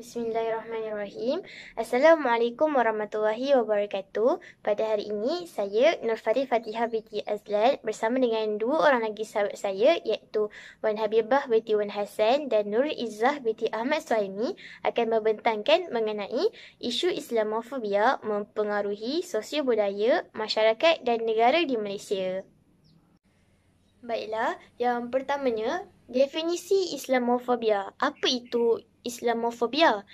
Bismillahirrahmanirrahim. Assalamualaikum warahmatullahi wabarakatuh. Pada hari ini, saya Nurfati Fatihah binti Azlan bersama dengan dua orang lagi sahabat saya iaitu Wan Habibah binti Wan Hassan dan Nurul Izzah binti Ahmad Suhaimi akan membentangkan mengenai isu Islamofobia mempengaruhi sosio budaya, masyarakat dan negara di Malaysia. Baiklah, yang pertamanya, definisi Islamofobia. Apa itu Islamofobia?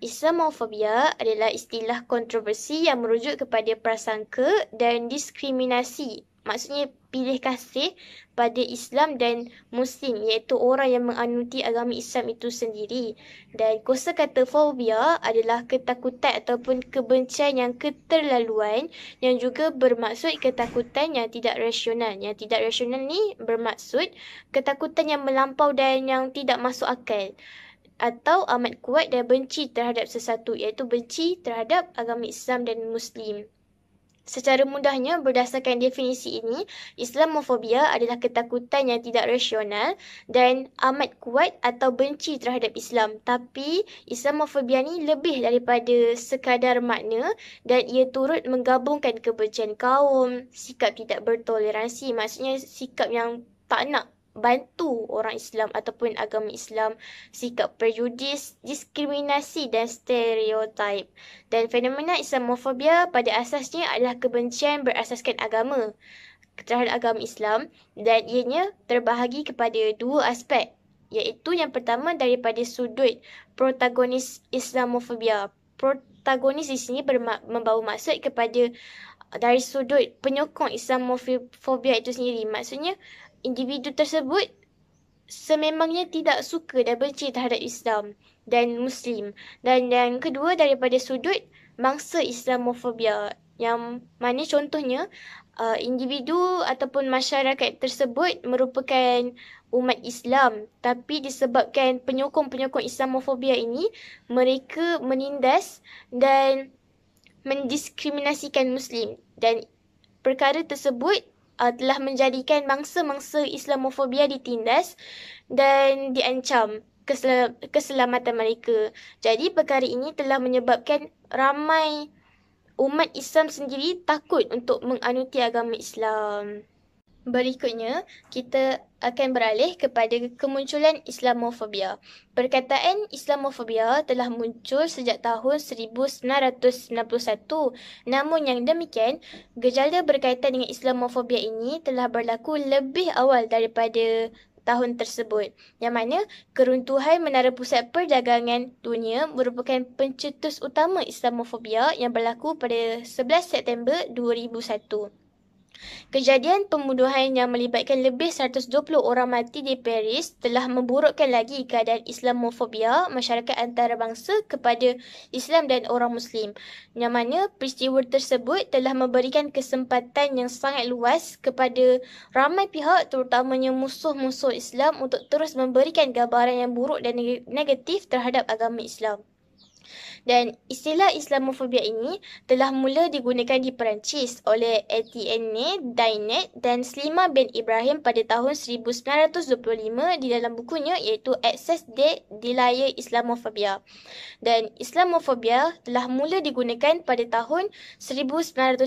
Islamofobia adalah istilah kontroversi yang merujuk kepada prasangka dan diskriminasi. Maksudnya pilih kasih pada Islam dan Muslim, iaitu orang yang menganuti agama Islam itu sendiri. Dan kosakata fobia adalah ketakutan ataupun kebencian yang keterlaluan yang juga bermaksud ketakutan yang tidak rasional. Yang tidak rasional ni bermaksud ketakutan yang melampau dan yang tidak masuk akal atau amat kuat dan benci terhadap sesuatu, iaitu benci terhadap agama Islam dan Muslim. Secara mudahnya, berdasarkan definisi ini, Islamofobia adalah ketakutan yang tidak rasional dan amat kuat atau benci terhadap Islam. Tapi, Islamofobia ni lebih daripada sekadar makna dan ia turut menggabungkan kebencian kaum, sikap tidak bertoleransi, maksudnya sikap yang tak nak bantu orang Islam ataupun agama Islam, sikap prejudis, diskriminasi dan stereotip. Dan fenomena Islamofobia pada asasnya adalah kebencian berasaskan agama terhadap agama Islam dan ianya terbahagi kepada dua aspek, iaitu yang pertama daripada sudut protagonis Islamofobia. Protagonis di sini membawa maksud kepada dari sudut penyokong Islamofobia itu sendiri. Maksudnya individu tersebut sememangnya tidak suka dan benci terhadap Islam dan Muslim. Dan yang kedua daripada sudut mangsa Islamofobia, yang mana contohnya individu ataupun masyarakat tersebut merupakan umat Islam, tapi disebabkan penyokong-penyokong Islamofobia ini, mereka menindas dan mendiskriminasikan Muslim. Dan perkara tersebut telah menjadikan mangsa-mangsa Islamofobia ditindas dan diancam keselamatan mereka. Jadi perkara ini telah menyebabkan ramai umat Islam sendiri takut untuk menganuti agama Islam. Berikutnya, kita akan beralih kepada kemunculan Islamofobia. Perkataan Islamofobia telah muncul sejak tahun 1991. Namun yang demikian, gejala berkaitan dengan Islamofobia ini telah berlaku lebih awal daripada tahun tersebut, yang mana keruntuhan Menara Pusat Perdagangan Dunia merupakan pencetus utama Islamofobia yang berlaku pada 11 September 2001. Kejadian pembunuhan yang melibatkan lebih 120 orang mati di Paris telah memburukkan lagi keadaan Islamofobia masyarakat antarabangsa kepada Islam dan orang Muslim, yang mana peristiwa tersebut telah memberikan kesempatan yang sangat luas kepada ramai pihak, terutamanya musuh-musuh Islam, untuk terus memberikan gambaran yang buruk dan negatif terhadap agama Islam. Dan istilah Islamofobia ini telah mula digunakan di Perancis oleh Etienne Dainet dan Slima bin Ibrahim pada tahun 1925 di dalam bukunya iaitu Accès de l'Islamofobia. Dan Islamofobia telah mula digunakan pada tahun 1991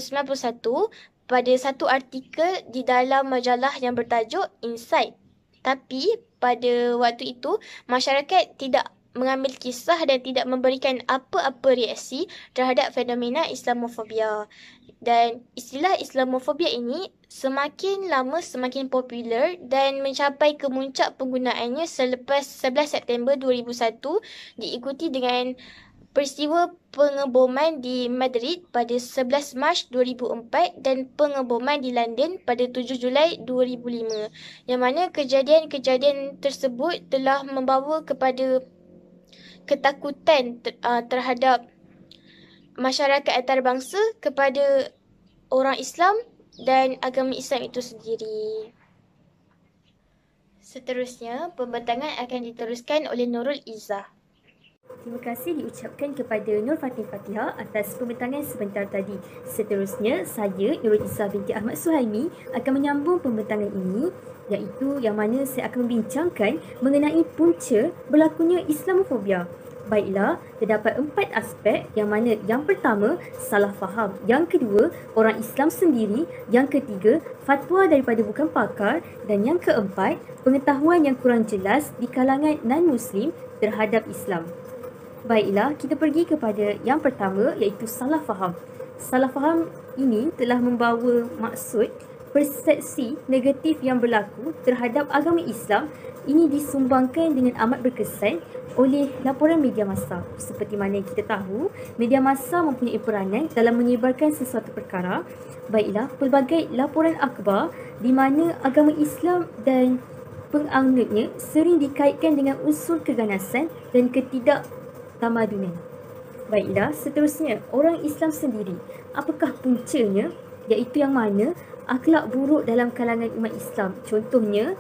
pada satu artikel di dalam majalah yang bertajuk Insight. Tapi pada waktu itu, masyarakat tidak mengambil kisah dan tidak memberikan apa-apa reaksi terhadap fenomena Islamofobia. Dan istilah Islamofobia ini semakin lama semakin popular dan mencapai kemuncak penggunaannya selepas 11 September 2001 diikuti dengan peristiwa pengeboman di Madrid pada 11 Mac 2004 dan pengeboman di London pada 7 Julai 2005. Yang mana kejadian-kejadian tersebut telah membawa kepada ketakutan terhadap masyarakat antarabangsa kepada orang Islam dan agama Islam itu sendiri. Seterusnya, pembentangan akan diteruskan oleh Nurul Izzah. Terima kasih diucapkan kepada Nurfati Fatihah atas pembentangan sebentar tadi. Seterusnya, saya Nurul Izzah binti Ahmad Suhaimi akan menyambung pembentangan ini, iaitu yang mana saya akan membincangkan mengenai punca berlakunya Islamofobia. Baiklah, terdapat 4 aspek yang mana yang pertama, salah faham. Yang kedua, orang Islam sendiri. Yang ketiga, fatwa daripada bukan pakar. Dan yang keempat, pengetahuan yang kurang jelas di kalangan non-Muslim terhadap Islam. Baiklah, kita pergi kepada yang pertama iaitu salah faham. Salah faham ini telah membawa maksud persepsi negatif yang berlaku terhadap agama Islam. Ini disumbangkan dengan amat berkesan oleh laporan media massa. Seperti mana yang kita tahu, media massa mempunyai peranan dalam menyebarkan sesuatu perkara. Baiklah, pelbagai laporan akhbar di mana agama Islam dan penganutnya sering dikaitkan dengan unsur keganasan dan ketidaktamadunan. Baiklah, seterusnya, orang Islam sendiri. Apakah puncanya? Iaitu yang mana akhlak buruk dalam kalangan umat Islam. Contohnya,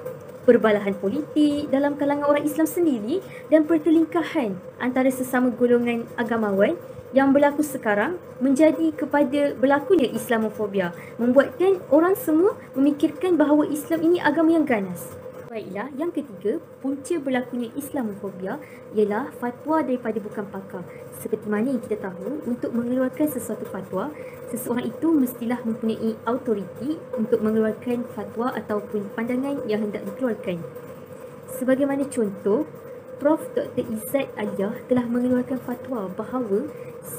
perbalahan politik dalam kalangan orang Islam sendiri dan pertelingkahan antara sesama golongan agamawan yang berlaku sekarang menjadi kepada berlakunya Islamofobia, membuatkan orang semua memikirkan bahawa Islam ini agama yang ganas. Baiklah, yang ketiga, punca berlakunya Islamofobia ialah fatwa daripada bukan pakar. Seperti mana yang kita tahu, untuk mengeluarkan sesuatu fatwa, seseorang itu mestilah mempunyai autoriti untuk mengeluarkan fatwa ataupun pandangan yang hendak dikeluarkan. Sebagaimana contoh, Prof. Dr. Izzat Aliyah telah mengeluarkan fatwa bahawa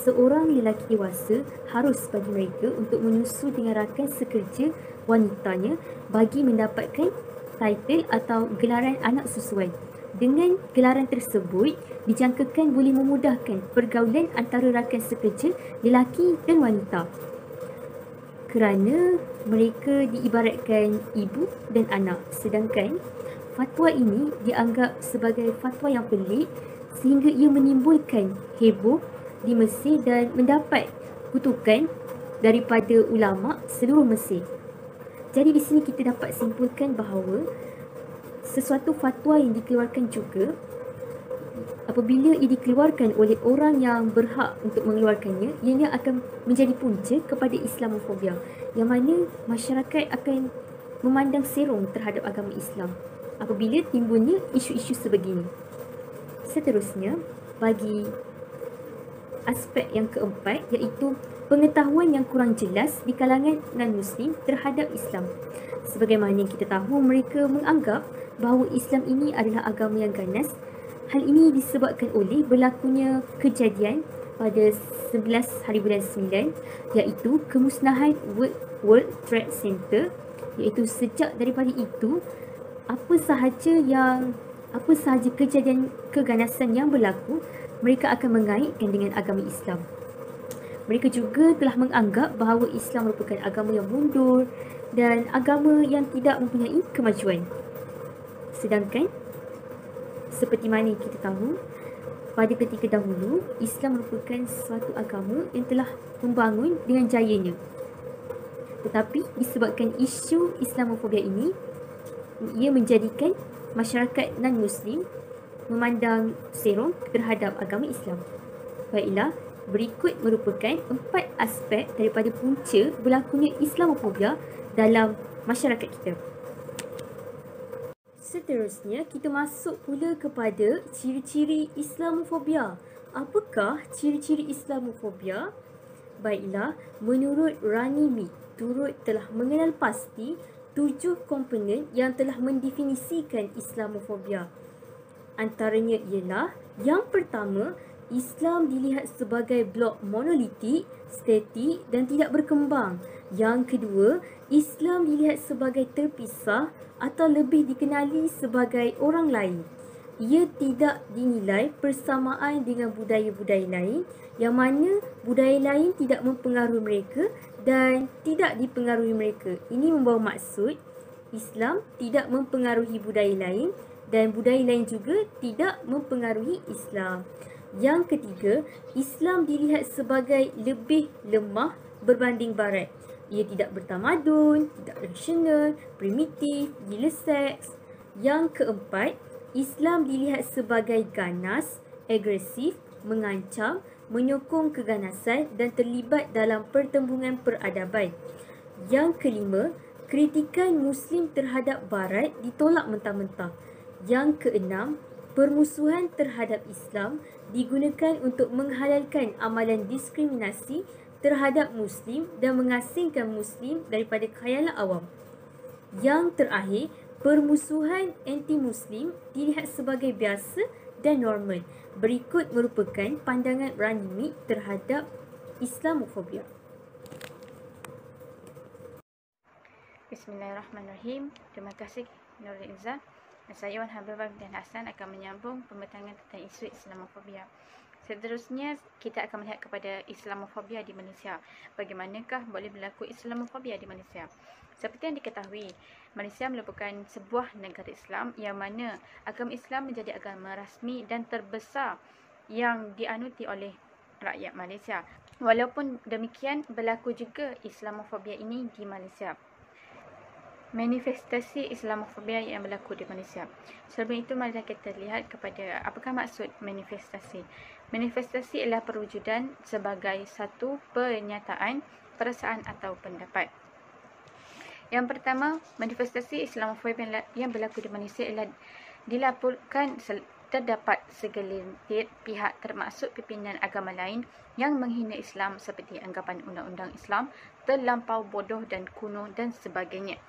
seorang lelaki dewasa harus bagi mereka untuk menyusu dengan rakan sekerja wanitanya bagi mendapatkan title atau gelaran anak susuan. Dengan gelaran tersebut, dijangkakan boleh memudahkan pergaulan antara rakan sekerja lelaki dan wanita, kerana mereka diibaratkan ibu dan anak. Sedangkan fatwa ini dianggap sebagai fatwa yang pelik sehingga ia menimbulkan heboh di Mesir dan mendapat kutukan daripada ulama seluruh Mesir. Jadi di sini kita dapat simpulkan bahawa sesuatu fatwa yang dikeluarkan juga, apabila ia dikeluarkan oleh orang yang berhak untuk mengeluarkannya, ianya akan menjadi punca kepada Islamofobia, yang mana masyarakat akan memandang serong terhadap agama Islam apabila timbulnya isu-isu sebegini. Seterusnya, bagi aspek yang keempat iaitu pengetahuan yang kurang jelas di kalangan non-Muslim terhadap Islam. Sebagaimana yang kita tahu, mereka menganggap bahawa Islam ini adalah agama yang ganas. Hal ini disebabkan oleh berlakunya kejadian pada 11 hari bulan 9 iaitu kemusnahan World Trade Center. Iaitu sejak daripada itu, apa sahaja kejadian keganasan yang berlaku, mereka akan mengaitkan dengan agama Islam. Mereka juga telah menganggap bahawa Islam merupakan agama yang mundur dan agama yang tidak mempunyai kemajuan. Sedangkan, seperti mana yang kita tahu, pada ketika dahulu, Islam merupakan suatu agama yang telah membangun dengan jayanya. Tetapi disebabkan isu Islamofobia ini, ia menjadikan masyarakat non-Muslim memandang serong terhadap agama Islam. Baiklah, berikut merupakan 4 aspek daripada punca berlakunya Islamofobia dalam masyarakat kita. Seterusnya, kita masuk pula kepada ciri-ciri Islamofobia. Apakah ciri-ciri Islamofobia? Baiklah, menurut Rani Mead, turut telah mengenal pasti 7 komponen yang telah mendefinisikan Islamofobia. Antaranya ialah, yang pertama, Islam dilihat sebagai blok monolitik, statik dan tidak berkembang. Yang kedua, Islam dilihat sebagai terpisah atau lebih dikenali sebagai orang lain. Ia tidak dinilai persamaan dengan budaya-budaya lain, yang mana budaya lain tidak mempengaruhi mereka dan tidak dipengaruhi mereka. Ini membawa maksud Islam tidak mempengaruhi budaya lain dan budaya lain juga tidak mempengaruhi Islam. Yang ketiga, Islam dilihat sebagai lebih lemah berbanding Barat. Ia tidak bertamadun, tidak rasional, primitif, gila seks. Yang keempat, Islam dilihat sebagai ganas, agresif, mengancam, menyokong keganasan dan terlibat dalam pertembungan peradaban. Yang kelima, kritikan Muslim terhadap Barat ditolak mentah-mentah. Yang keenam, Permusuhan terhadap Islam digunakan untuk menghalalkan amalan diskriminasi terhadap Muslim dan mengasingkan Muslim daripada khayalan awam. Yang terakhir, permusuhan anti-Muslim dilihat sebagai biasa dan normal. Berikut merupakan pandangan Runnymede terhadap Islamofobia. Bismillahirrahmanirrahim. Terima kasih Nurul Izzah. Saya Wan Habibah dan Hassan akan menyambung pembatangan tentang isu Islamofobia. Seterusnya, kita akan melihat kepada Islamofobia di Malaysia. Bagaimanakah boleh berlaku Islamofobia di Malaysia? Seperti yang diketahui, Malaysia merupakan sebuah negara Islam yang mana agama Islam menjadi agama rasmi dan terbesar yang dianuti oleh rakyat Malaysia. Walaupun demikian, berlaku juga Islamofobia ini di Malaysia. Manifestasi Islamofobia yang berlaku di Malaysia. Sebelum itu, marilah kita lihat kepada apakah maksud manifestasi. Manifestasi ialah perwujudan sebagai satu pernyataan, perasaan atau pendapat. Yang pertama, manifestasi Islamofobia yang berlaku di Malaysia ialah dilaporkan terdapat segelintir pihak termasuk pimpinan agama lain yang menghina Islam seperti anggapan undang-undang Islam terlampau bodoh dan kuno dan sebagainya.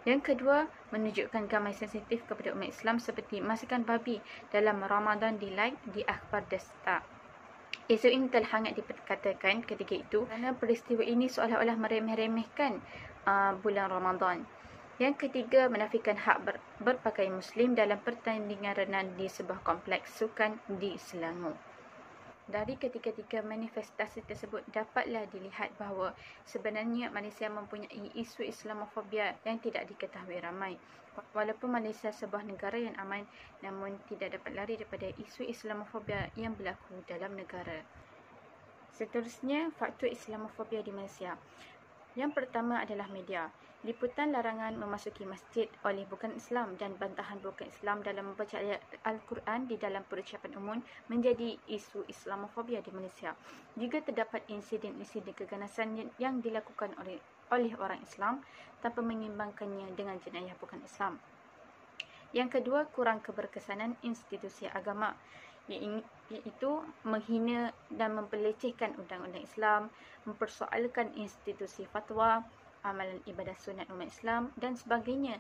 Yang kedua, menunjukkan gambar sensitif kepada umat Islam seperti masakan babi dalam Ramadan di live di Akhbar Desta. Isu ini telah hangat dikatakan ketika itu kerana peristiwa ini seolah-olah meremeh-remehkan bulan Ramadan. Yang ketiga, menafikan hak berpakaian Muslim dalam pertandingan renang di sebuah kompleks sukan di Selangor. Dari ketiga-tiga manifestasi tersebut dapatlah dilihat bahawa sebenarnya Malaysia mempunyai isu Islamofobia yang tidak diketahui ramai. Walaupun Malaysia sebuah negara yang aman, namun tidak dapat lari daripada isu Islamofobia yang berlaku dalam negara. Seterusnya, faktor Islamofobia di Malaysia. Yang pertama adalah media. Liputan larangan memasuki masjid oleh bukan Islam dan bantahan bukan Islam dalam membaca ayat Al-Quran di dalam perucapan umum menjadi isu Islamofobia di Malaysia. Juga terdapat insiden-insiden keganasan yang dilakukan oleh orang Islam tanpa mengimbangkannya dengan jenayah bukan Islam. Yang kedua, kurang keberkesanan institusi agama, iaitu menghina dan mempelecehkan undang-undang Islam, mempersoalkan institusi fatwa, amalan ibadah sunat umat Islam dan sebagainya.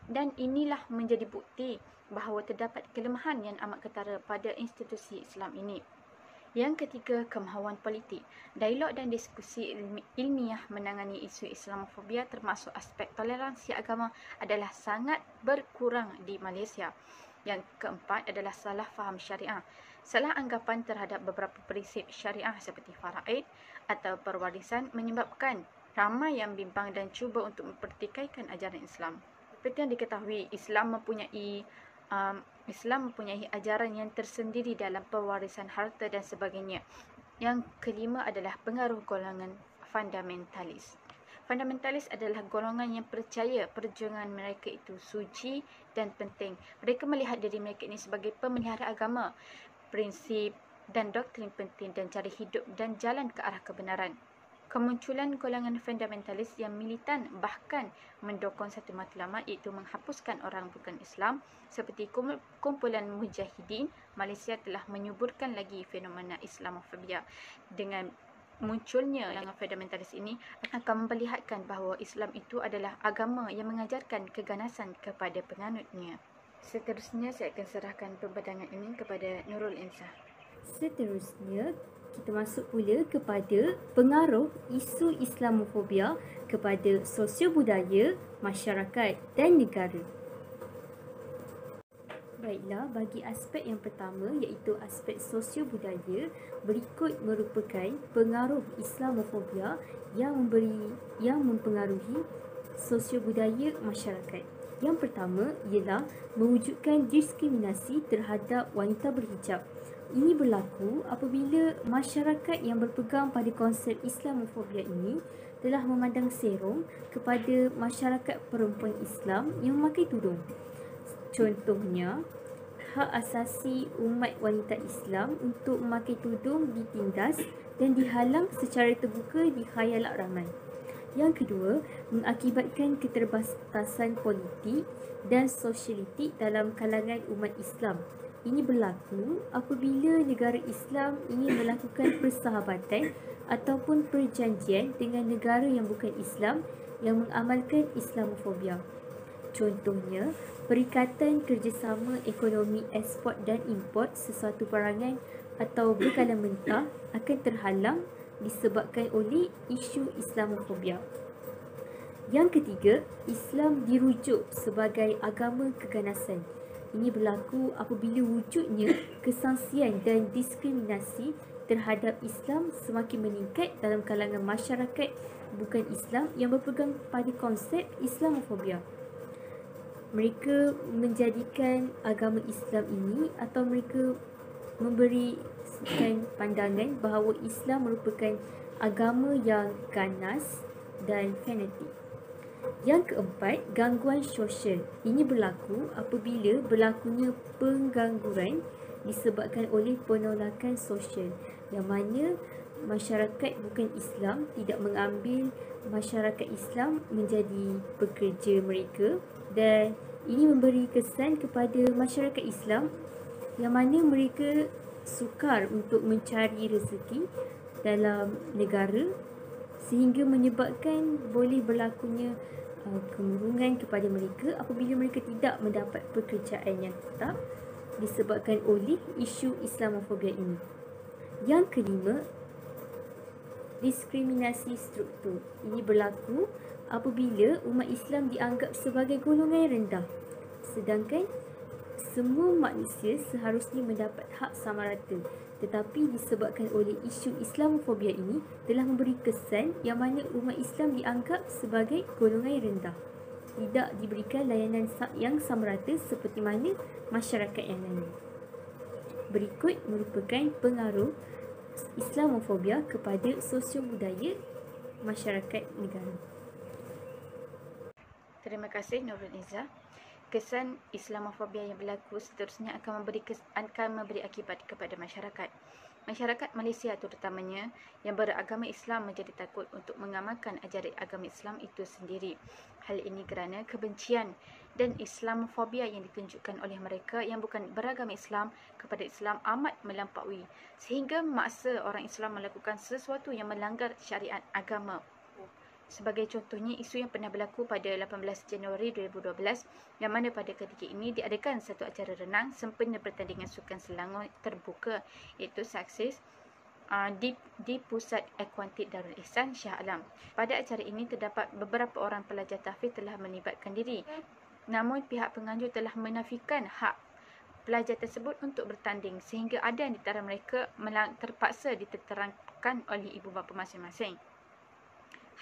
Dan inilah menjadi bukti bahawa terdapat kelemahan yang amat ketara pada institusi Islam ini. Yang ketiga, kemahuan politik. Dialog dan diskusi ilmiah menangani isu Islamofobia termasuk aspek toleransi agama adalah sangat berkurang di Malaysia. Yang keempat adalah salah faham syariah. Salah anggapan terhadap beberapa prinsip syariah seperti faraid atau perwarisan menyebabkan ramai yang bimbang dan cuba untuk mempertikaikan ajaran Islam. Seperti yang diketahui, Islam mempunyai ajaran yang tersendiri dalam pewarisan harta dan sebagainya. Yang kelima adalah pengaruh golongan fundamentalis. Fundamentalis adalah golongan yang percaya perjuangan mereka itu suci dan penting. Mereka melihat diri mereka ini sebagai pemelihara agama, prinsip dan doktrin penting dan cara hidup dan jalan ke arah kebenaran. Kemunculan golongan fundamentalis yang militan bahkan mendokong satu matlamat iaitu menghapuskan orang bukan Islam seperti kumpulan Mujahidin Malaysia telah menyuburkan lagi fenomena Islamofobia. Dengan munculnya golongan fundamentalis ini akan memperlihatkan bahawa Islam itu adalah agama yang mengajarkan keganasan kepada penganutnya. Seterusnya saya akan serahkan pembadangan ini kepada Nurul Izzah. Seterusnya, kita masuk pula kepada pengaruh isu Islamofobia kepada sosio-budaya, masyarakat dan negara. Baiklah, bagi aspek yang pertama iaitu aspek sosio-budaya, berikut merupakan pengaruh Islamofobia yang mempengaruhi sosio-budaya masyarakat. Yang pertama ialah mewujudkan diskriminasi terhadap wanita berhijab. Ini berlaku apabila masyarakat yang berpegang pada konsep Islamofobia ini telah memandang serong kepada masyarakat perempuan Islam yang memakai tudung. Contohnya, hak asasi umat wanita Islam untuk memakai tudung ditindas dan dihalang secara terbuka di khayalak ramai. Yang kedua, mengakibatkan keterbatasan politik dan sosialitik dalam kalangan umat Islam. Ini berlaku apabila negara Islam ingin melakukan persahabatan ataupun perjanjian dengan negara yang bukan Islam yang mengamalkan Islamofobia. Contohnya, perikatan kerjasama ekonomi ekspor dan import sesuatu barangan atau bekalan mentah akan terhalang disebabkan oleh isu Islamofobia. Yang ketiga, Islam dirujuk sebagai agama keganasan. Ini berlaku apabila wujudnya kesangsian dan diskriminasi terhadap Islam semakin meningkat dalam kalangan masyarakat bukan Islam yang berpegang pada konsep Islamofobia. Mereka menjadikan agama Islam ini atau mereka memberikan pandangan bahawa Islam merupakan agama yang ganas dan fanatik. Yang keempat, gangguan sosial. Ini berlaku apabila berlakunya penggangguan disebabkan oleh penolakan sosial yang mana masyarakat bukan Islam tidak mengambil masyarakat Islam menjadi pekerja mereka, dan ini memberi kesan kepada masyarakat Islam yang mana mereka sukar untuk mencari rezeki dalam negara sehingga menyebabkan boleh berlakunya kemurungan kepada mereka apabila mereka tidak mendapat pekerjaan yang tetap disebabkan oleh isu Islamofobia ini. Yang kelima, diskriminasi struktur. Ini berlaku apabila umat Islam dianggap sebagai golongan yang rendah, sedangkan semua manusia seharusnya mendapat hak sama rata. Tetapi disebabkan oleh isu Islamofobia ini telah memberi kesan yang mana umat Islam dianggap sebagai golongan yang rendah, tidak diberikan layanan yang sama rata seperti mana masyarakat yang lain. Berikut merupakan pengaruh Islamofobia kepada sosio-budaya masyarakat negara. Terima kasih Nurul Izzah. Kesan Islamofobia yang berlaku seterusnya akan memberi akibat kepada masyarakat. Masyarakat Malaysia terutamanya yang beragama Islam menjadi takut untuk mengamalkan ajaran agama Islam itu sendiri. Hal ini kerana kebencian dan Islamofobia yang ditunjukkan oleh mereka yang bukan beragama Islam kepada Islam amat melampaui sehingga memaksa orang Islam melakukan sesuatu yang melanggar syariat agama. Sebagai contohnya, isu yang pernah berlaku pada 18 Januari 2012 yang mana pada ketika ini diadakan satu acara renang sempena pertandingan sukan Selangor terbuka iaitu Sukses di Pusat Akuatik Darul Ihsan Shah Alam. Pada acara ini terdapat beberapa orang pelajar tahfiz telah melibatkan diri. Namun pihak penganjur telah menafikan hak pelajar tersebut untuk bertanding sehingga ada di antara mereka terpaksa diterangkan oleh ibu bapa masing-masing.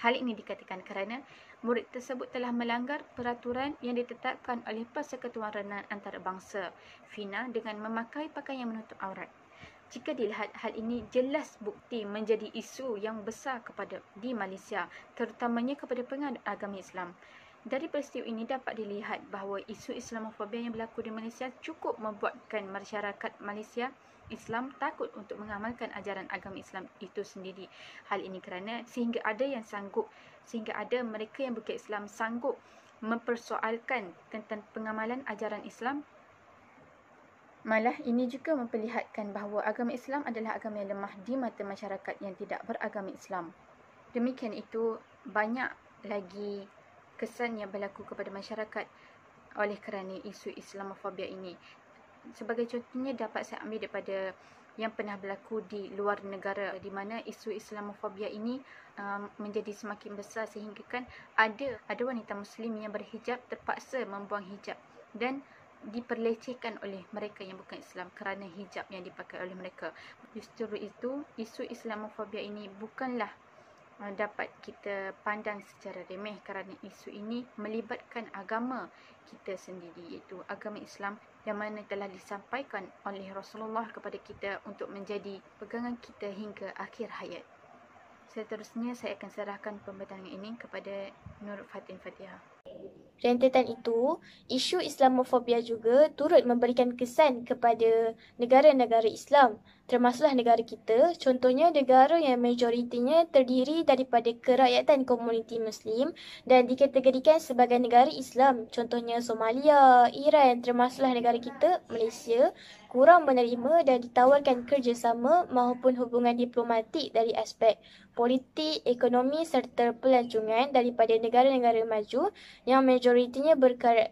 Hal ini dikatakan kerana murid tersebut telah melanggar peraturan yang ditetapkan oleh Persekutuan Renang Antarabangsa FINA dengan memakai pakaian yang menutup aurat. Jika dilihat, hal ini jelas bukti menjadi isu yang besar di Malaysia, terutamanya kepada penganut agama Islam. Dari peristiwa ini dapat dilihat bahawa isu Islamofobia yang berlaku di Malaysia cukup membuatkan masyarakat Malaysia Islam takut untuk mengamalkan ajaran agama Islam itu sendiri. Hal ini kerana sehingga ada mereka yang bukan Islam sanggup mempersoalkan tentang pengamalan ajaran Islam. Malah ini juga memperlihatkan bahawa agama Islam adalah agama yang lemah di mata masyarakat yang tidak beragama Islam. Demikian itu, banyak lagi kesan yang berlaku kepada masyarakat oleh kerana isu Islamofobia ini. Sebagai contohnya dapat saya ambil daripada yang pernah berlaku di luar negara di mana isu Islamofobia ini menjadi semakin besar sehingga kan ada wanita Muslim yang berhijab terpaksa membuang hijab dan diperlecehkan oleh mereka yang bukan Islam kerana hijab yang dipakai oleh mereka. Justru itu, isu Islamofobia ini bukanlah dapat kita pandang secara remeh kerana isu ini melibatkan agama kita sendiri iaitu agama Islam yang mana telah disampaikan oleh Rasulullah kepada kita untuk menjadi pegangan kita hingga akhir hayat. Seterusnya saya akan serahkan pembahasan ini kepada Nur Fatin Fatihah. Rentetan itu, isu Islamofobia juga turut memberikan kesan kepada negara-negara Islam, termasuklah negara kita, contohnya negara yang majoritinya terdiri daripada kerakyatan komuniti Muslim dan dikategorikan sebagai negara Islam, contohnya Somalia, Iran, termasuklah negara kita, Malaysia, kurang menerima dan ditawarkan kerjasama maupun hubungan diplomatik dari aspek politik, ekonomi serta pelancongan daripada negara-negara maju yang majoritinya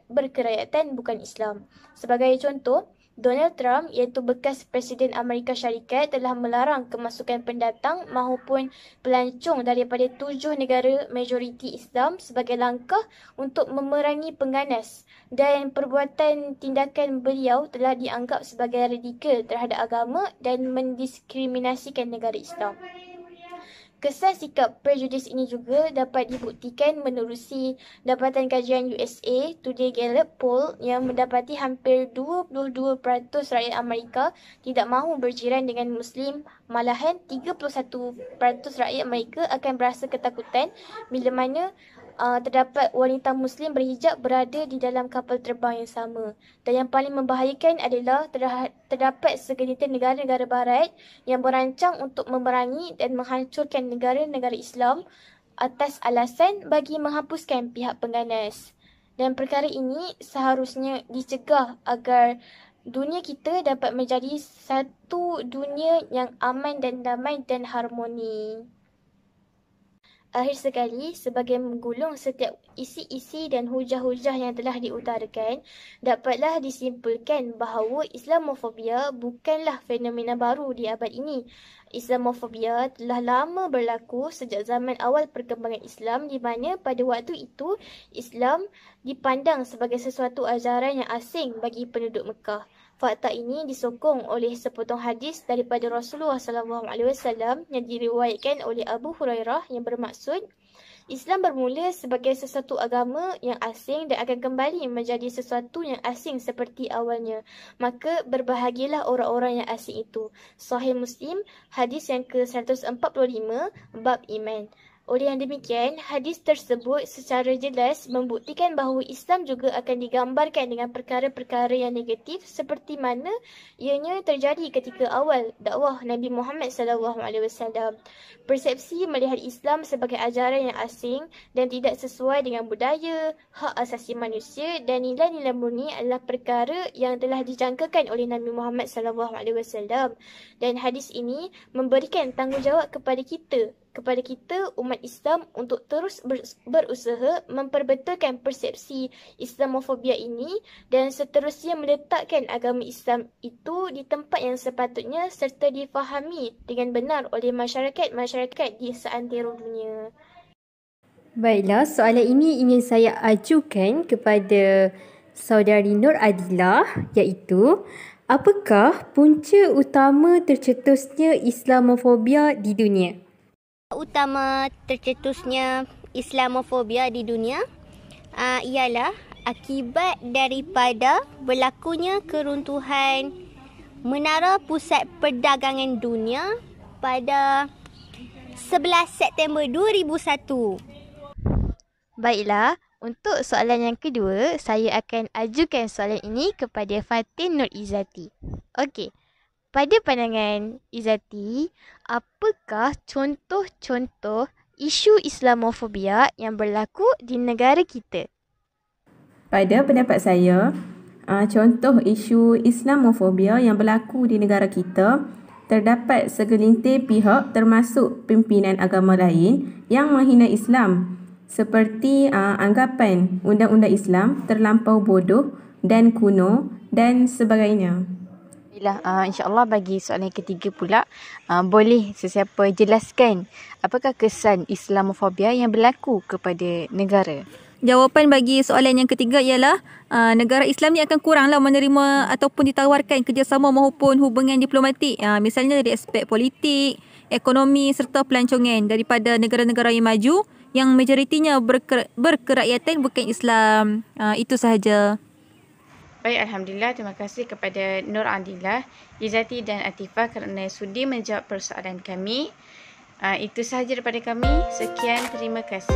berkerakyatan bukan Islam. Sebagai contoh, Donald Trump iaitu bekas Presiden Amerika Syarikat telah melarang kemasukan pendatang maupun pelancong daripada 7 negara majoriti Islam sebagai langkah untuk memerangi pengganas, dan perbuatan tindakan beliau telah dianggap sebagai radikal terhadap agama dan mendiskriminasikan negara Islam. Kesan sikap prejudis ini juga dapat dibuktikan menerusi dapatan kajian USA Today Gallup Poll yang mendapati hampir 22% rakyat Amerika tidak mahu berjiran dengan Muslim. Malahan 31% rakyat Amerika akan berasa ketakutan bila mana terdapat wanita Muslim berhijab berada di dalam kapal terbang yang sama. Dan yang paling membahayakan adalah terdapat segelintir negara-negara barat yang berancang untuk memerangi dan menghancurkan negara-negara Islam atas alasan bagi menghapuskan pihak pengganas. Dan perkara ini seharusnya dicegah agar dunia kita dapat menjadi satu dunia yang aman dan damai dan harmoni. Akhir sekali, sebagai menggulung setiap isi-isi dan hujah-hujah yang telah diutarakan, dapatlah disimpulkan bahawa Islamofobia bukanlah fenomena baru di abad ini. Islamofobia telah lama berlaku sejak zaman awal perkembangan Islam, di mana pada waktu itu Islam dipandang sebagai sesuatu ajaran yang asing bagi penduduk Mekah. Fakta ini disokong oleh sepotong hadis daripada Rasulullah SAW yang diriwayatkan oleh Abu Hurairah yang bermaksud, Islam bermula sebagai sesuatu agama yang asing dan akan kembali menjadi sesuatu yang asing seperti awalnya. Maka berbahagialah orang-orang yang asing itu. Sahih Muslim, hadis yang ke-145, bab iman. Oleh yang demikian, hadis tersebut secara jelas membuktikan bahawa Islam juga akan digambarkan dengan perkara-perkara yang negatif seperti mana ianya terjadi ketika awal dakwah Nabi Muhammad SAW. Persepsi melihat Islam sebagai ajaran yang asing dan tidak sesuai dengan budaya, hak asasi manusia dan nilai-nilai murni adalah perkara yang telah dijangkakan oleh Nabi Muhammad SAW. Dan hadis ini memberikan tanggungjawab kepada kita umat Islam untuk terus berusaha memperbetulkan persepsi Islamofobia ini dan seterusnya meletakkan agama Islam itu di tempat yang sepatutnya serta difahami dengan benar oleh masyarakat di seantero dunia. Baiklah, soalan ini ingin saya ajukan kepada saudari Nur Adilah, iaitu apakah punca utama tercetusnya Islamofobia di dunia? Utama tercetusnya Islamofobia di dunia ialah akibat daripada berlakunya keruntuhan Menara Pusat Perdagangan Dunia pada 11 September 2001. Baiklah, untuk soalan yang kedua, saya akan ajukan soalan ini kepada Fatin Nur Izzati. Okey. Pada pandangan Izzati, apakah contoh-contoh isu Islamofobia yang berlaku di negara kita? Pada pendapat saya, contoh isu Islamofobia yang berlaku di negara kita, terdapat segelintir pihak termasuk pimpinan agama lain yang menghina Islam, seperti anggapan undang-undang Islam terlampau bodoh dan kuno dan sebagainya. InsyaAllah bagi soalan yang ketiga pula, boleh sesiapa jelaskan apakah kesan Islamofobia yang berlaku kepada negara? Jawapan bagi soalan yang ketiga ialah negara Islam ni akan kuranglah menerima ataupun ditawarkan kerjasama maupun hubungan diplomatik, misalnya dari aspek politik, ekonomi serta pelancongan daripada negara-negara yang maju yang majoritinya berkerakyatan bukan Islam. Itu sahaja. Baik, Alhamdulillah. Terima kasih kepada Nur Adilah, Izzati dan Atifah kerana sudi menjawab persoalan kami. Itu sahaja daripada kami. Sekian, terima kasih.